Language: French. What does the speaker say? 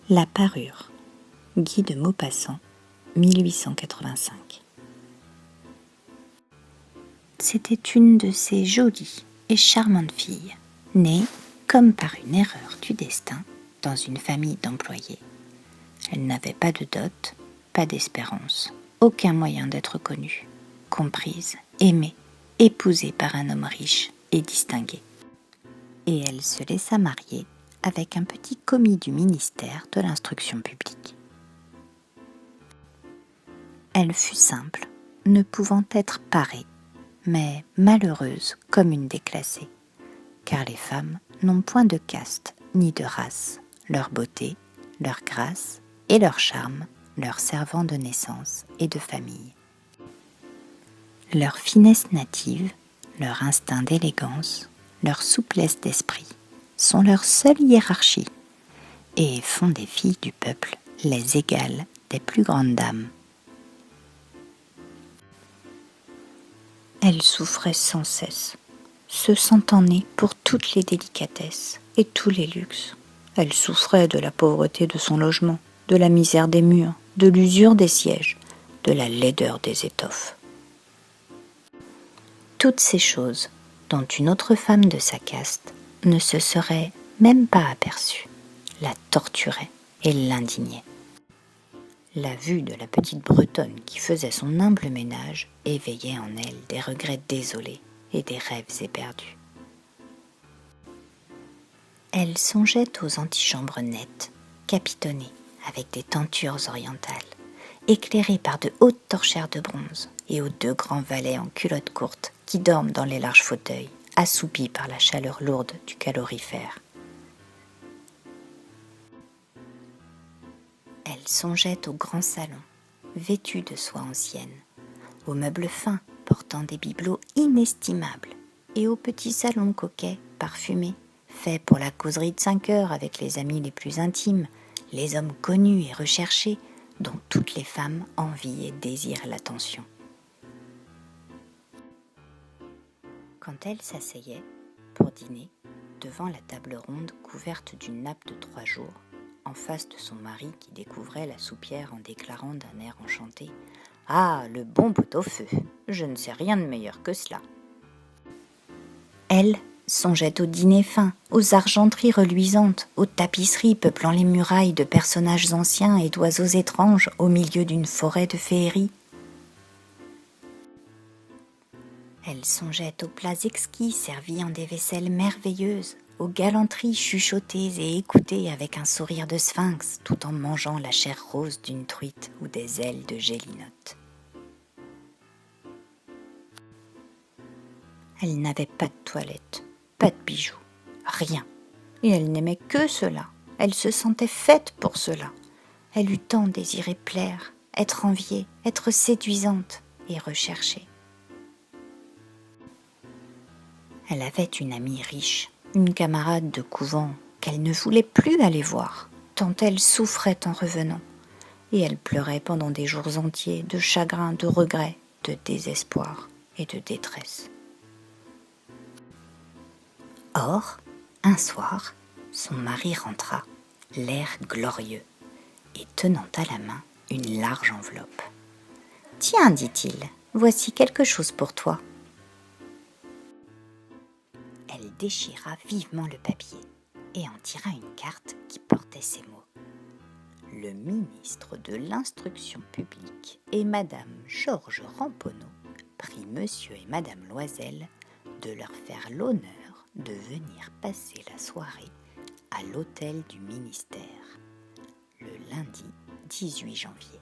La parure. Guy de Maupassant, 1885. C'était une de ces jolies et charmantes filles, née, comme par une erreur du destin, dans une famille d'employés. Elle n'avait pas de dot, pas d'espérance, aucun moyen d'être connue, comprise, aimée, épousée par un homme riche et distingué. Et elle se laissa marier avec un petit commis du ministère de l'Instruction publique. Elle fut simple, ne pouvant être parée, mais malheureuse comme une déclassée, car les femmes n'ont point de caste ni de race, leur beauté, leur grâce et leur charme leur servant de naissance et de famille. Leur finesse native, leur instinct d'élégance, leur souplesse d'esprit sont leur seule hiérarchie et font des filles du peuple les égales des plus grandes dames. Elle souffrait sans cesse, se sentant née pour toutes les délicatesses et tous les luxes. Elle souffrait de la pauvreté de son logement, de la misère des murs, de l'usure des sièges, de la laideur des étoffes. Toutes ces choses dont une autre femme de sa caste ne se serait même pas aperçue, la torturaient et l'indignaient. La vue de la petite Bretonne qui faisait son humble ménage éveillait en elle des regrets désolés et des rêves éperdus. Elle songeait aux antichambres nettes, capitonnées avec des tentures orientales, éclairées par de hautes torchères de bronze, et aux deux grands valets en culottes courtes qui dorment dans les larges fauteuils, assoupis par la chaleur lourde du calorifère. Elle songeait au grand salon, vêtu de soie ancienne, aux meubles fins portant des bibelots inestimables, et au petit salon coquet, parfumé, fait pour la causerie de 5 heures avec les amis les plus intimes, les hommes connus et recherchés, dont toutes les femmes envient et désirent l'attention. Quand elle s'asseyait, pour dîner, devant la table ronde couverte d'une nappe de 3 jours, en face de son mari qui découvrait la soupière en déclarant d'un air enchanté « Ah, le bon pot-au-feu, je ne sais rien de meilleur que cela !» Elle songeait au dîner fin, aux argenteries reluisantes, aux tapisseries peuplant les murailles de personnages anciens et d'oiseaux étranges au milieu d'une forêt de féerie. Elle songeait aux plats exquis servis en des vaisselles merveilleuses, aux galanteries chuchotées et écoutées avec un sourire de sphinx tout en mangeant la chair rose d'une truite ou des ailes de gélinotte. Elle n'avait pas de toilette, pas de bijoux, rien. Et elle n'aimait que cela. Elle se sentait faite pour cela. Elle eût tant désiré plaire, être enviée, être séduisante et recherchée. Elle avait une amie riche, une camarade de couvent qu'elle ne voulait plus aller voir, tant elle souffrait en revenant, et elle pleurait pendant des jours entiers de chagrin, de regret, de désespoir et de détresse. Or, un soir, son mari rentra, l'air glorieux, et tenant à la main une large enveloppe. « Tiens, dit-il, voici quelque chose pour toi. » Elle déchira vivement le papier et en tira une carte qui portait ces mots. Le ministre de l'Instruction publique et Madame Georges Ramponneau prie Monsieur et Madame Loisel de leur faire l'honneur de venir passer la soirée à l'hôtel du ministère, le lundi 18 janvier.